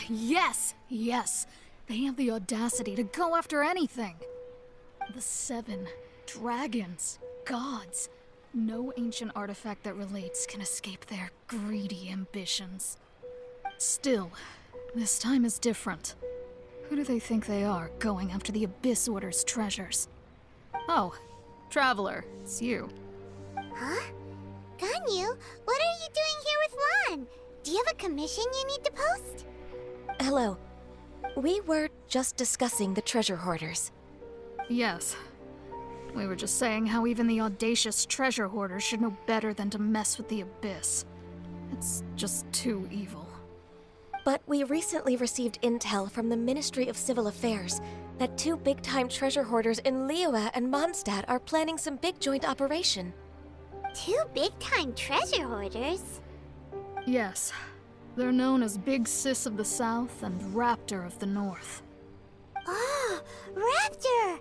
Yes! Yes! They have the audacity to go after anything! The 7 dragons, gods. No ancient artifact that relates can escape their greedy ambitions. Still, this time is different. Who do they think they are, going after the Abyss Order's treasures? Oh, Traveler, it's you. Huh? Ganyu, what are you doing here with Lan? Do you have a commission you need to post? Hello. We were just discussing the treasure hoarders. Yes. We were just saying how even the audacious treasure hoarders should know better than to mess with the Abyss. It's just too evil. But we recently received intel from the Ministry of Civil Affairs that 2 big-time treasure hoarders in Liyue and Mondstadt are planning some big joint operation. 2 big-time treasure hoarders? Yes. They're known as Big Sis of the South and Raptor of the North. Oh, Raptor!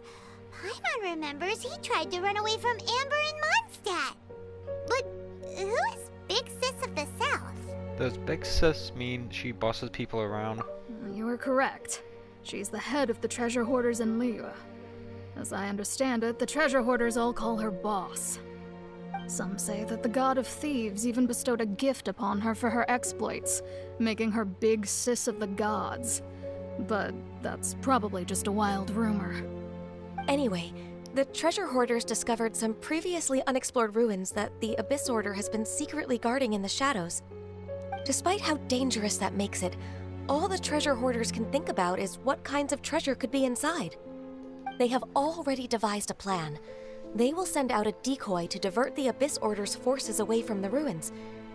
Paimon remembers he tried to run away from Amber in Mondstadt. But who is Big Sis of the South? Does Big Sis mean she bosses people around? You are correct. She's the head of the treasure hoarders in Liyue. As I understand it, the treasure hoarders all call her boss. Some say that the god of thieves even bestowed a gift upon her for her exploits, making her Big Sis of the gods. But that's probably just a wild rumor. Anyway, the treasure hoarders discovered some previously unexplored ruins that the Abyss Order has been secretly guarding in the shadows. Despite how dangerous that makes it, all the treasure hoarders can think about is what kinds of treasure could be inside. They have already devised a plan. They will send out a decoy to divert the Abyss Order's forces away from the ruins,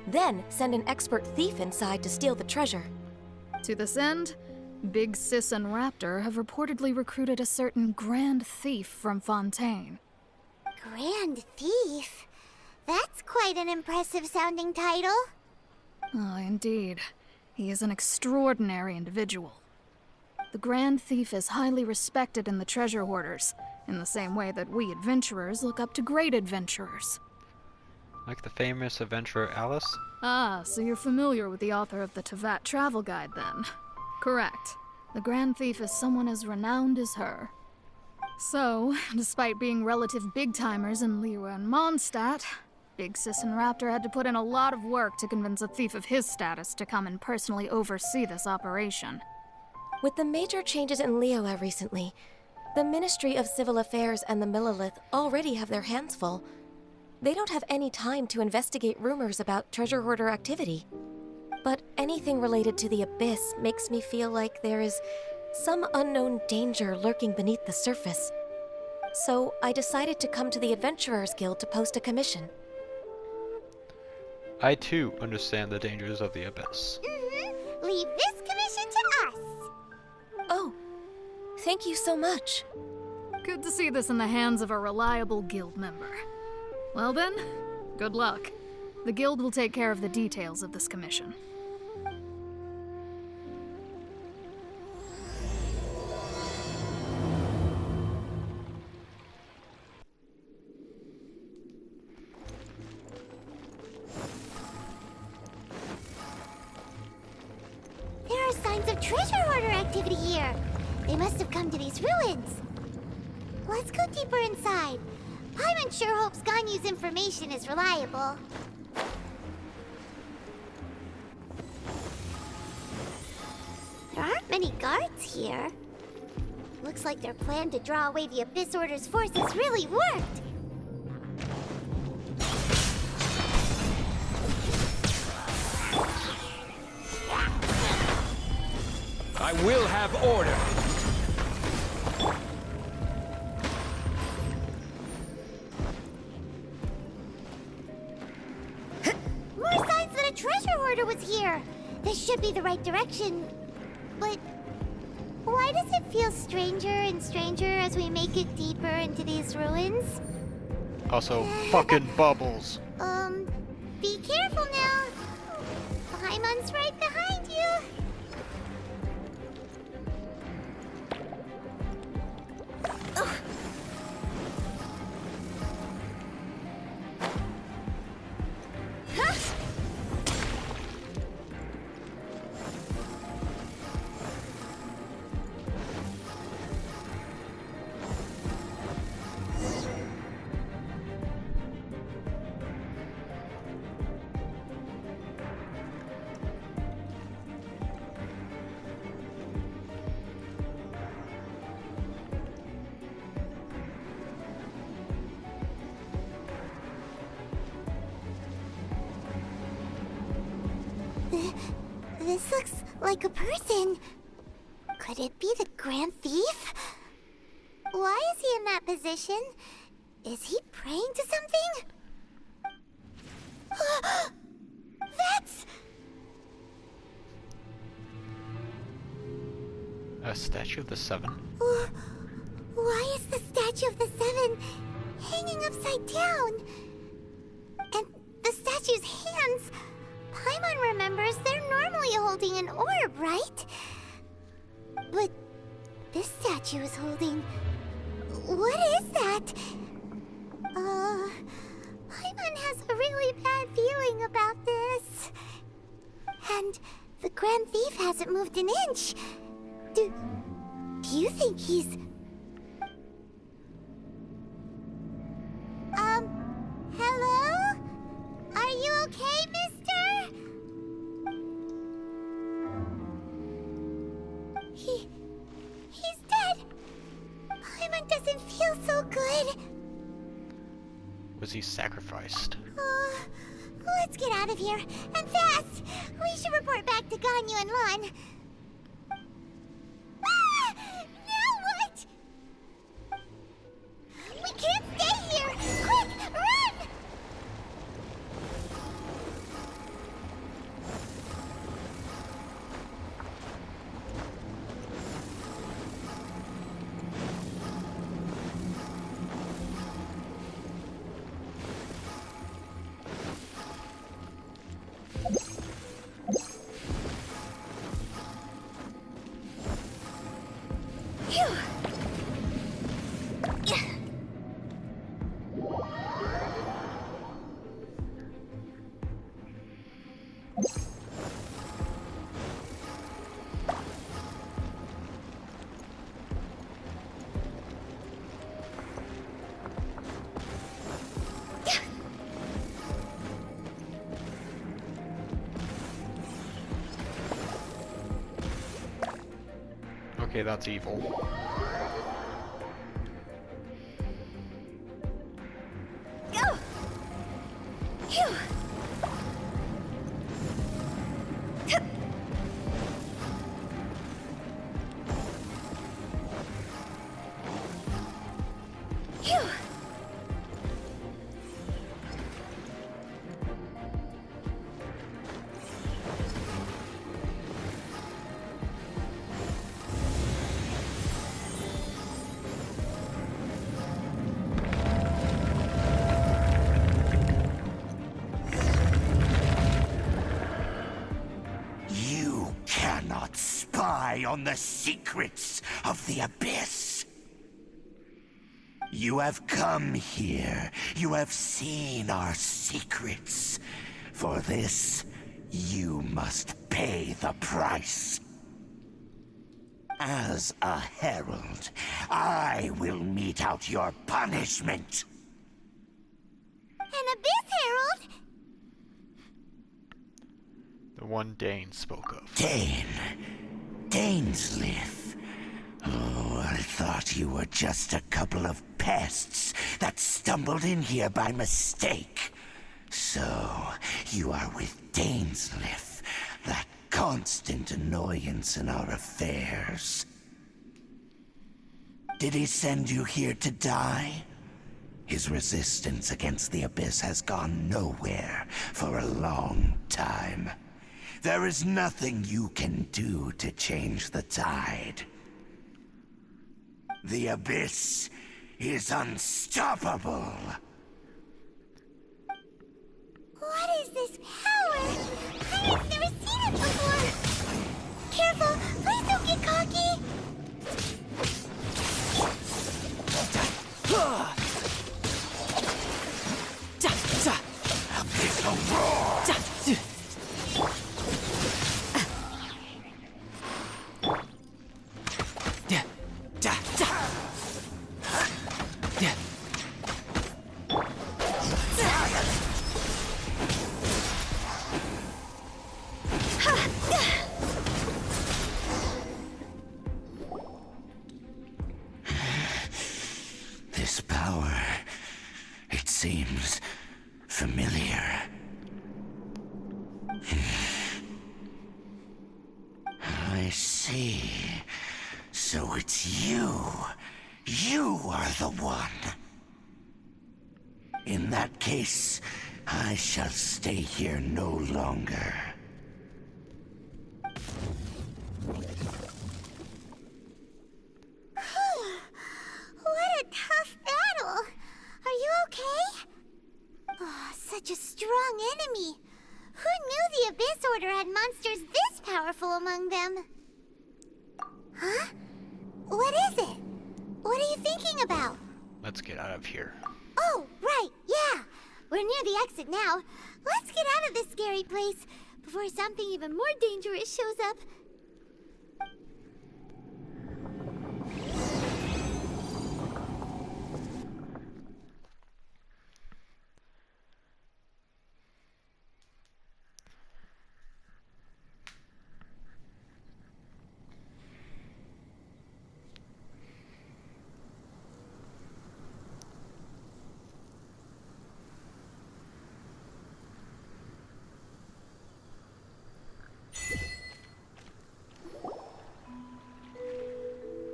then send an expert thief inside to steal the treasure. To this end, Big Sis and Raptor have reportedly recruited a certain Grand Thief from Fontaine. Grand Thief? That's quite an impressive sounding title. Oh, indeed. He is an extraordinary individual. The Grand Thief is highly respected in the treasure hoarders, in the same way that we adventurers look up to great adventurers. Like the famous adventurer Alice? Ah, so you're familiar with the author of the Tevat Travel Guide, then? Correct. The Grand Thief is someone as renowned as her. So, despite being relative big-timers in Liyue and Mondstadt, Big Sis and Raptor had to put in a lot of work to convince a thief of his status to come and personally oversee this operation. With the major changes in Liyue recently, the Ministry of Civil Affairs and the Millelith already have their hands full. They don't have any time to investigate rumors about treasure hoarder activity. But anything related to the Abyss makes me feel like there is some unknown danger lurking beneath the surface. So I decided to come to the Adventurers Guild to post a commission. I too understand the dangers of the Abyss. Leave this commission to us. Oh, thank you so much. Good to see this in the hands of a reliable guild member. Well then, good luck. The guild will take care of the details of this commission. There are signs of treasure hoarder activity here. They must have come to these ruins. Let's go deeper inside. Paimon sure hopes Ganyu's information is reliable. There aren't many guards here. Looks like their plan to draw away the Abyss Order's forces really worked. I will have order. More signs that a treasure hoarder was here. This should be the right direction. But why does it feel stranger and stranger as we make it deeper into these ruins? Also, fucking bubbles. Be careful now. Paimon's right behind you. This looks like a person. Could it be the Grand Thief? Why is he in that position? Is he praying to something? That's... A statue of the Seven? Why is the statue of the Seven hanging upside down? And the statue's hands... Paimon remembers they're normally holding an orb, right? But this statue is holding... What is that? Paimon has a really bad feeling about this. And the Grand Thief hasn't moved an inch. Do you think he's... Hello? Are you okay, mister? He's dead. Paimon doesn't feel so good. Was he sacrificed? Let's get out of here, and fast! We should report back to Ganyu and Lon. Ah! Now what? We can't stay here! Quick, run! Okay, that's evil. Go! Phew! Phew! You cannot spy on the secrets of the Abyss. You have come here. You have seen our secrets. For this, you must pay the price. As a herald, I will mete out your punishment. An Abyss Herald? The one Dane spoke of. Dainsleif. Oh, I thought you were just a couple of pests that stumbled in here by mistake. So, you are with Dainsleif, that constant annoyance in our affairs. Did he send you here to die? His resistance against the Abyss has gone nowhere for a long time. There is nothing you can do to change the tide. The Abyss is unstoppable. What is this power? I've never seen it before. Careful, please don't get cocky. Abyssal roar! I see. So it's you. You are the one. In that case, I shall stay here no longer. What a tough battle! Are you okay? Oh, such a strong enemy. Who knew the Abyss Order had monsters this powerful among them? Huh? What is it? What are you thinking about? Let's get out of here. Oh, right, yeah. We're near the exit now. Let's get out of this scary place before something even more dangerous shows up.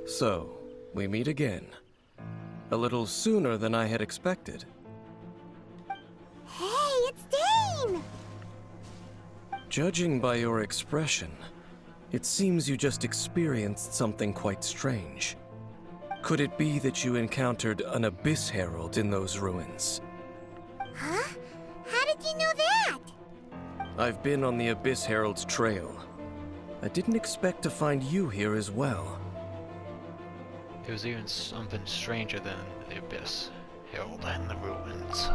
So, we meet again. A little sooner than I had expected. Hey, it's Dane! Judging by your expression, it seems you just experienced something quite strange. Could it be that you encountered an Abyss Herald in those ruins? Huh? How did you know that? I've been on the Abyss Herald's trail. I didn't expect to find you here as well. There was even something stranger than the Abyss Herald and the ruins.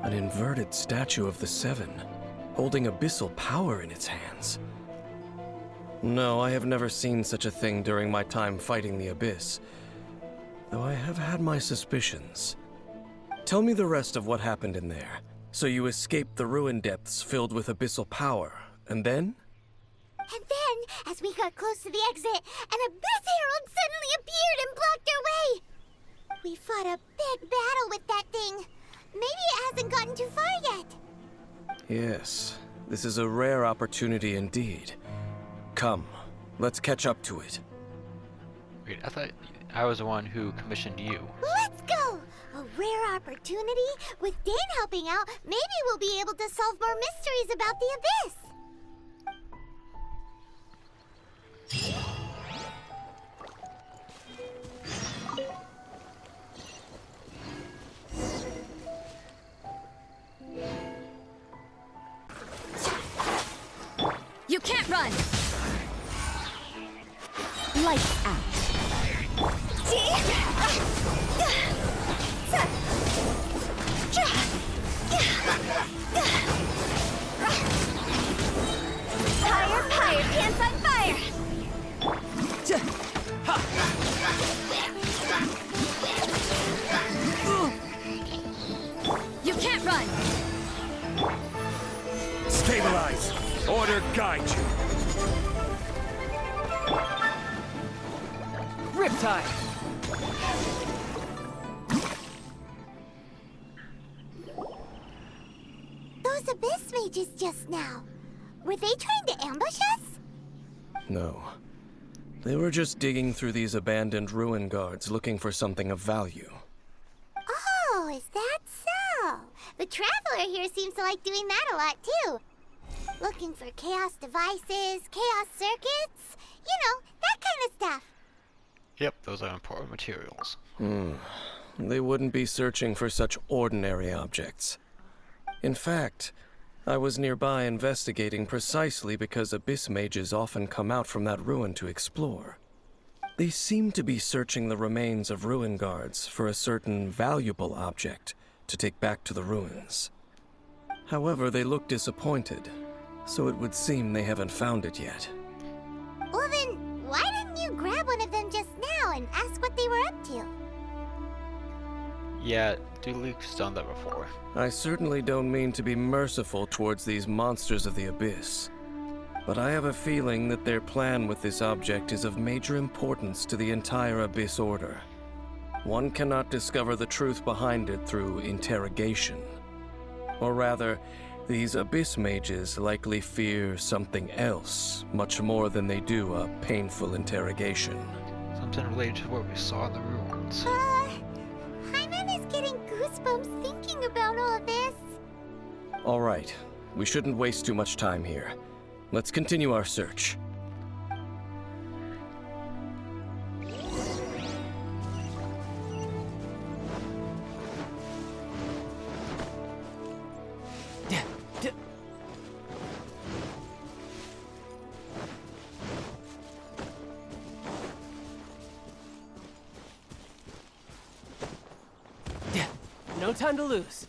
An inverted statue of the Seven, holding abyssal power in its hands. No, I have never seen such a thing during my time fighting the Abyss, though I have had my suspicions. Tell me the rest of what happened in there. So you escaped the ruin depths filled with abyssal power, and then? And then, as we got close to the exit, an Abyss Herald suddenly appeared and blocked our way! We fought a big battle with that thing. Maybe it hasn't gotten too far yet. Yes, this is a rare opportunity indeed. Come, let's catch up to it. Wait, I thought I was the one who commissioned you. Let's go! A rare opportunity? With Dane helping out, maybe we'll be able to solve more mysteries about the Abyss! You can't run! Lights out. Fire, pants on fire! You can't run! Stabilize! Order guide you! Riptide! Those Abyss mages just now. Were they trying to ambush us? No. They were just digging through these abandoned ruin guards looking for something of value. Oh, is that so? The Traveler here seems to like doing that a lot, too. Looking for chaos devices, chaos circuits, you know, that kind of stuff. Yep, those are important materials. They wouldn't be searching for such ordinary objects. In fact, I was nearby investigating precisely because Abyss mages often come out from that ruin to explore. They seem to be searching the remains of ruin guards for a certain valuable object to take back to the ruins. However, they look disappointed, so it would seem they haven't found it yet. Well then, why didn't you grab one of them just now and ask what they were up to? Yeah, Luke's done that before. I certainly don't mean to be merciful towards these monsters of the Abyss, but I have a feeling that their plan with this object is of major importance to the entire Abyss Order. One cannot discover the truth behind it through interrogation. Or rather, These abyss mages likely fear something else, much more than they do a painful interrogation. Something related to what we saw in the ruins. Paimon is getting goosebumps thinking about all this. All right, we shouldn't waste too much time here. Let's continue our search. No time to lose.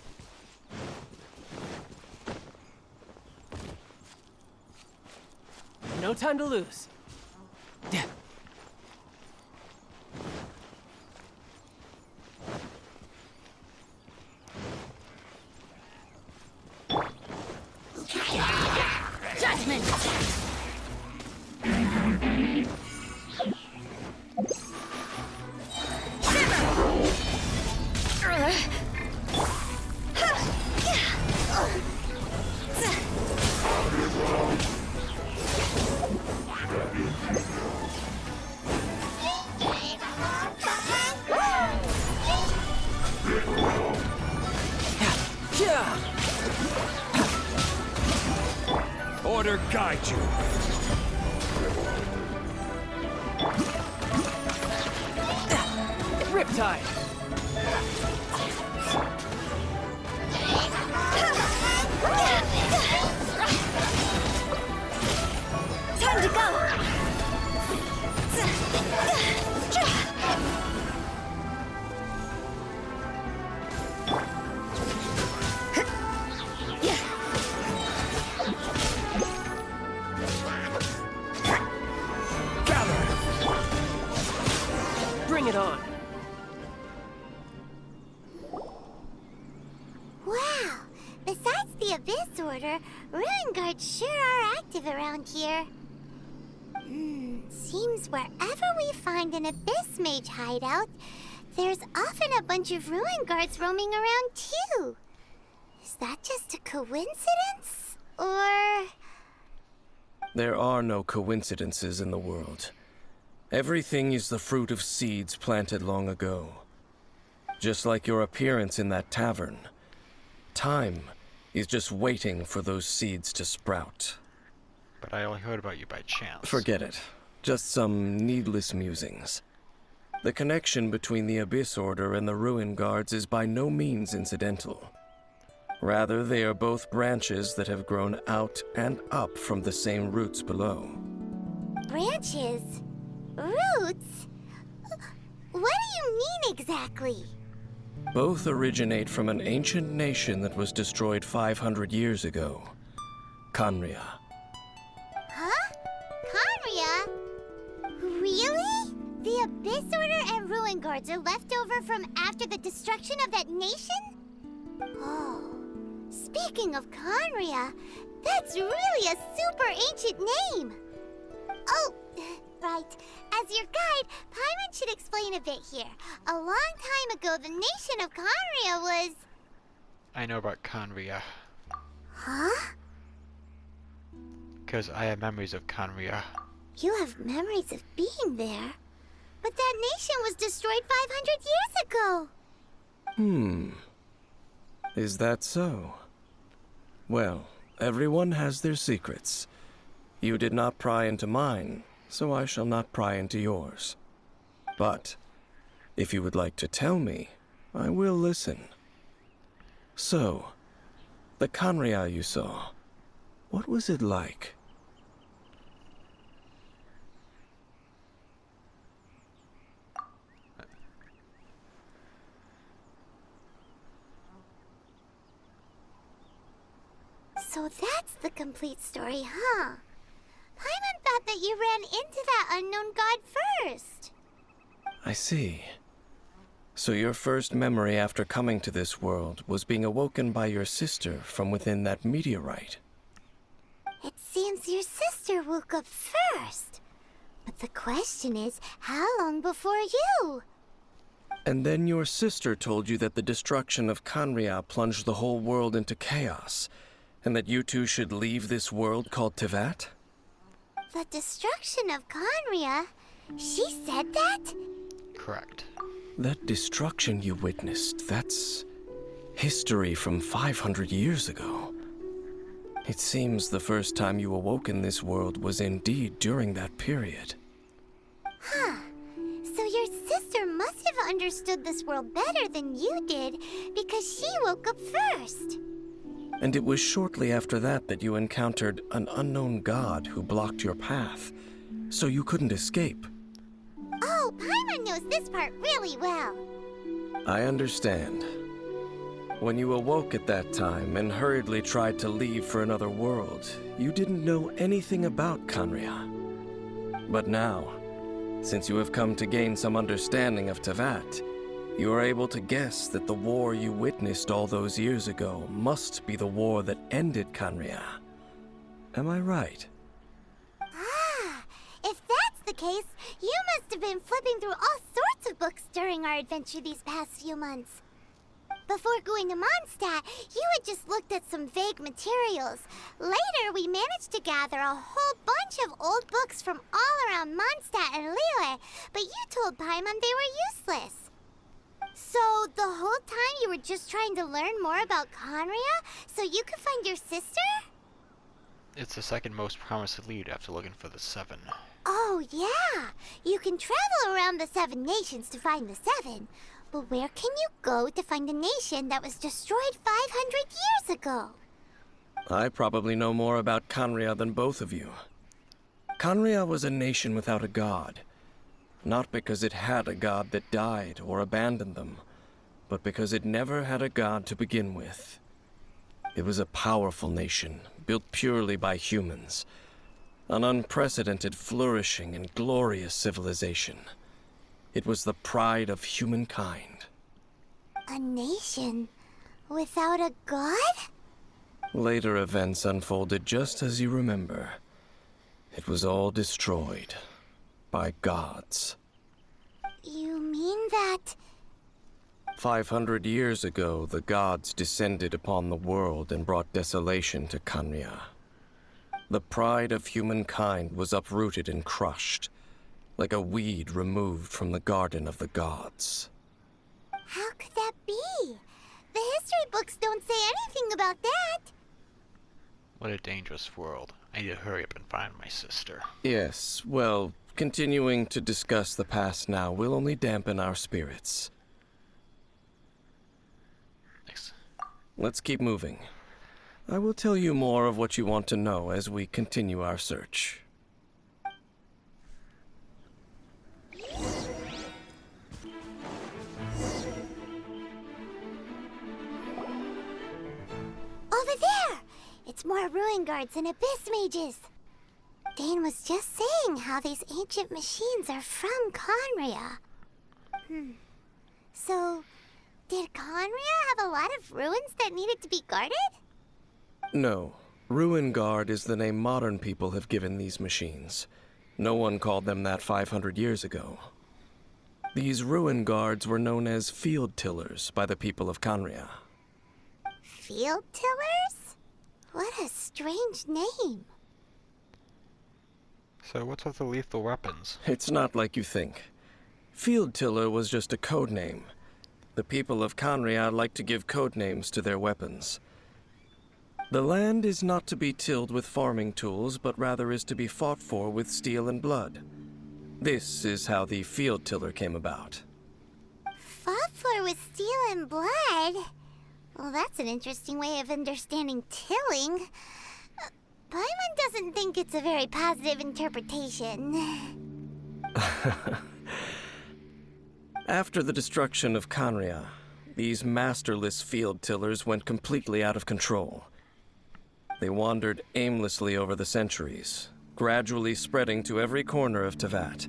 No time to lose. Judgment! Order guide you. Riptide! Time to go! Bring it on! Wow! Besides the Abyss Order, Ruin Guards sure are active around here. Seems wherever we find an Abyss Mage hideout, there's often a bunch of Ruin Guards roaming around too. Is that just a coincidence? Or... There are no coincidences in the world. Everything is the fruit of seeds planted long ago. Just like your appearance in that tavern. Time is just waiting for those seeds to sprout. But I only heard about you by chance. Forget it. Just some needless musings. The connection between the Abyss Order and the Ruin Guards is by no means incidental. Rather, they are both branches that have grown out and up from the same roots below. branches? Roots? What do you mean exactly? Both originate from an ancient nation that was destroyed 500 years ago. Khaenri'ah. Huh? Khaenri'ah? Really? The Abyss Order and Ruin Guards are left over from after the destruction of that nation? Oh, speaking of Khaenri'ah, that's really a super ancient name. Oh, right. As your guide, Paimon should explain a bit here. A long time ago, the nation of Khaenri'ah was... I know about Khaenri'ah, Huh? because I have memories of Khaenri'ah. You have memories of being there. But that nation was destroyed 500 years ago. Is that so? Well, everyone has their secrets. You did not pry into mine, so I shall not pry into yours. But, if you would like to tell me, I will listen. So, the Khaenri'ah you saw, what was it like? So that's the complete story, huh? Paimon thought that you ran into that unknown god first. I see. So your first memory after coming to this world was being awoken by your sister from within that meteorite. It seems your sister woke up first. But the question is, how long before you? And then your sister told you that the destruction of Khaenri'ah plunged the whole world into chaos, And that you two should leave this world called Tevat? The destruction of Conria? She said that? Correct. That destruction you witnessed, that's history from 500 years ago. It seems the first time you awoke in this world was indeed during that period. Huh. So your sister must have understood this world better than you did, because she woke up first. And it was shortly after that that you encountered an unknown god who blocked your path, so you couldn't escape. Oh, Paimon knows this part really well. I understand. When you awoke at that time and hurriedly tried to leave for another world, you didn't know anything about Conria. But now, since you have come to gain some understanding of Tevat, you are able to guess that the war you witnessed all those years ago must be the war that ended Conria. Am I right? Ah, if that's the case, you must have been flipping through all sorts of books during our adventure these past few months. Before going to Mondstadt, you had just looked at some vague materials. Later, we managed to gather a whole bunch of old books from all around Mondstadt and Liyue, but you told Paimon they were useless. So, the whole time you were just trying to learn more about Conria, so you could find your sister? It's the second most promising lead after looking for the 7. Oh, yeah. You can travel around the 7 nations to find the 7. But where can you go to find a nation that was destroyed 500 years ago? I probably know more about Conria than both of you. Conria was a nation without a god. Not because it had a god that died or abandoned them, but because it never had a god to begin with. It was a powerful nation, built purely by humans. An unprecedented, flourishing, and glorious civilization. It was the pride of humankind. A nation without a god? Later events unfolded just as you remember. It was all destroyed by gods. You mean that... 500 years ago, the gods descended upon the world and brought desolation to Conria. The pride of humankind was uprooted and crushed, like a weed removed from the garden of the gods. How could that be? The history books don't say anything about that. What a dangerous world. I need to hurry up and find my sister. Yes, well, continuing to discuss the past now will only dampen our spirits. Thanks. Let's keep moving. I will tell you more of what you want to know as we continue our search. Over there! It's more ruin guards and abyss mages. Dane was just saying how these ancient machines are from Conria. So, did Conria have a lot of ruins that needed to be guarded? No. Ruin Guard is the name modern people have given these machines. No one called them that 500 years ago. These Ruin Guards were known as Field Tillers by the people of Conria. Field Tillers? What a strange name. So what's with the lethal weapons? It's not like you think. Field Tiller was just a code name. The people of Conria like to give code names to their weapons. The land is not to be tilled with farming tools, but rather is to be fought for with steel and blood. This is how the Field Tiller came about. Fought for with steel and blood? Well, that's an interesting way of understanding tilling. Paimon doesn't think it's a very positive interpretation. After the destruction of Conria, these masterless field tillers went completely out of control. They wandered aimlessly over the centuries, gradually spreading to every corner of Tevat.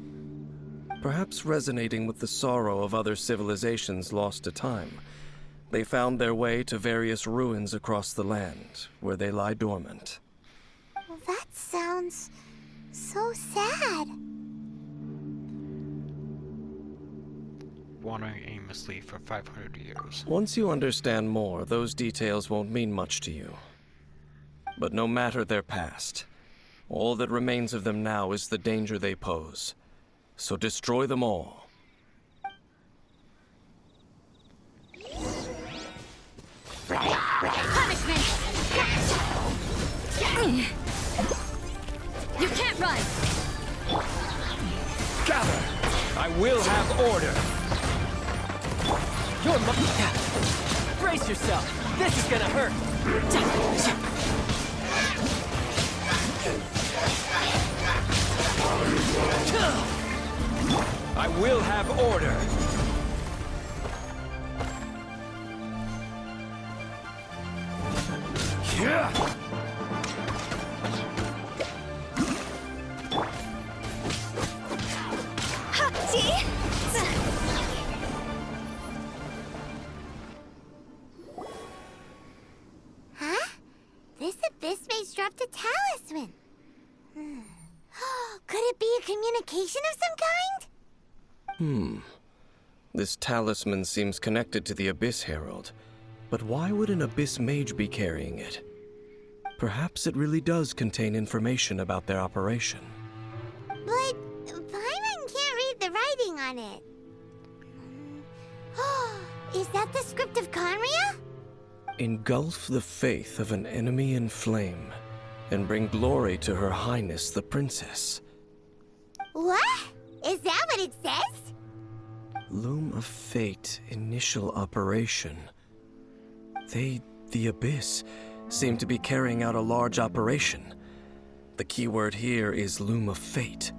Perhaps resonating with the sorrow of other civilizations lost to time, they found their way to various ruins across the land, where they lie dormant. Well, that sounds so sad. Wandering aimlessly for 500 years. Once you understand more, those details won't mean much to you. But no matter their past, all that remains of them now is the danger they pose. So destroy them all. Punishment! You can't run! Gather! I will have order! You're Brace yourself! This is gonna hurt! I will have order! Yeah! Huh? This abyss mage dropped a talisman. Could it be a communication of some kind? This talisman seems connected to the Abyss Herald. But why would an Abyss Mage be carrying it? Perhaps it really does contain information about their operation. But Paimon can't read the writing on it. Is that the script of Conria? Engulf the faith of an enemy in flame, and bring glory to Her Highness the Princess. What? Is that what it says? Loom of Fate, initial operation. They, the Abyss, seem to be carrying out a large operation. The keyword here is Loom of Fate.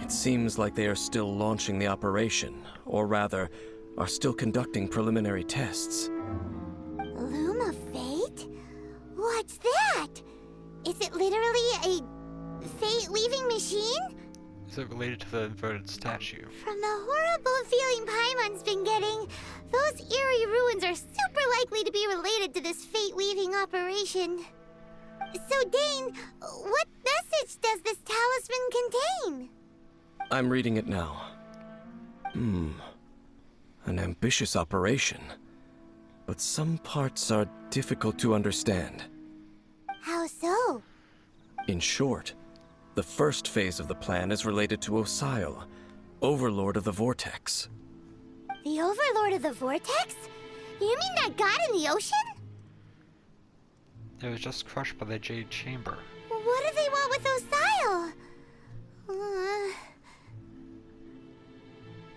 It seems like they are still launching the operation, or rather, are still conducting preliminary tests. Loom of Fate? What's that? Is it literally a fate-weaving machine? Is it related to the inverted statue? From the horrible feeling Paimon's been getting, those eerie ruins are super likely to be related to this fate-weaving operation. So, Dane, what message does this talisman contain? I'm reading it now. An ambitious operation. But some parts are difficult to understand. How so? In short, the first phase of the plan is related to Osile, Overlord of the Vortex. The Overlord of the Vortex? You mean that god in the ocean? It was just crushed by the Jade Chamber. What do they want with Osile?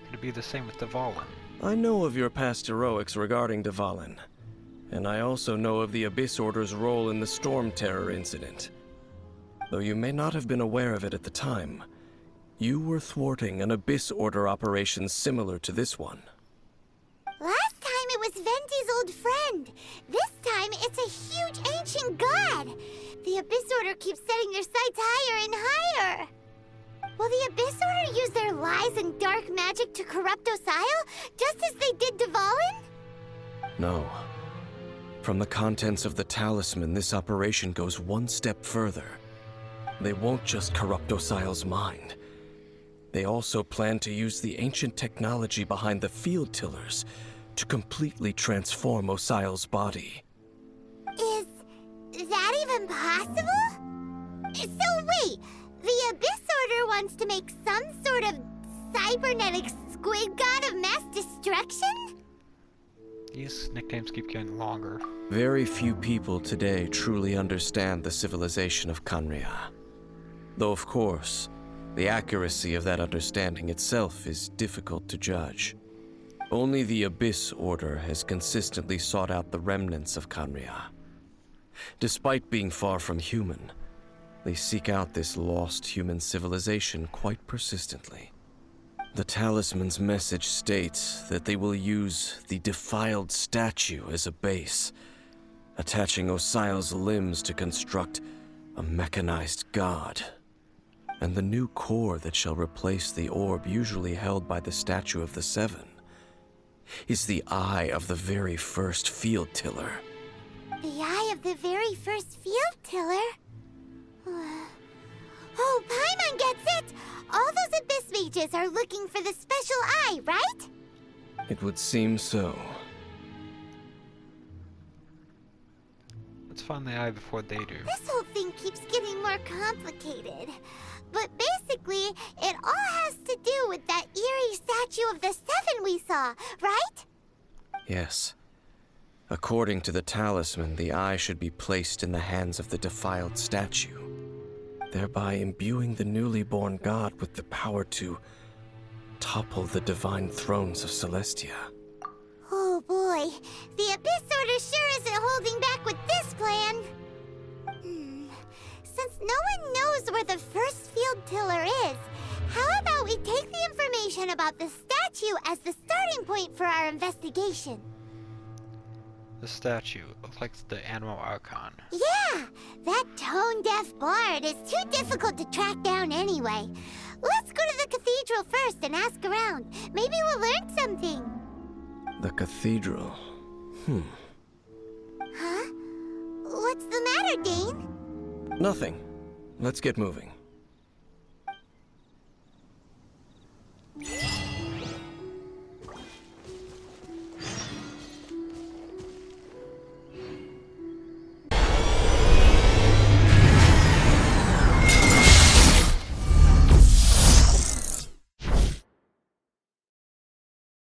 Could it be the same with Devalin? I know of your past heroics regarding Devalin, and I also know of the Abyss Order's role in the Storm Terror incident. Though you may not have been aware of it at the time, you were thwarting an Abyss Order operation similar to this one. Last time it was Venti's old friend. This time it's a huge ancient god. The Abyss Order keeps setting their sights higher and higher. Will the Abyss Order use their lies and dark magic to corrupt Osile, just as they did Devalin? No. From the contents of the talisman, this operation goes one step further. They won't just corrupt Osile's mind. They also plan to use the ancient technology behind the field tillers to completely transform Osile's body. Is that even possible? So wait, the Abyss Order wants to make some sort of cybernetic squid god of mass destruction? These nicknames keep getting longer. Very few people today truly understand the civilization of Conria. Though of course, the accuracy of that understanding itself is difficult to judge. Only the Abyss Order has consistently sought out the remnants of Conria. Despite being far from human, they seek out this lost human civilization quite persistently. The talisman's message states that they will use the Defiled statue as a base, attaching Osile's limbs to construct a mechanized god. And the new core that shall replace the orb usually held by the Statue of the Seven is the eye of the very first field tiller. The eye of the very first field tiller? Oh, Paimon gets it! All those Abyss mages are looking for the special eye, right? It would seem so. Let's find the eye before they do. This whole thing keeps getting more complicated. But basically, it all has to do with that eerie statue of the Seven we saw, right? Yes. According to the talisman, the eye should be placed in the hands of the defiled statue, thereby imbuing the newly born god with the power to topple the divine thrones of Celestia. Oh boy, the Abyss Order sure isn't holding back with this plan. Since no one knows where the first field pillar is, how about we take the information about the statue as the starting point for our investigation? The statue, like the Animal Archon. Yeah, that tone-deaf bard is too difficult to track down anyway. Let's go to the cathedral first and ask around. Maybe we'll learn something. The cathedral. Huh? What's the matter, Dane? Nothing. Let's get moving.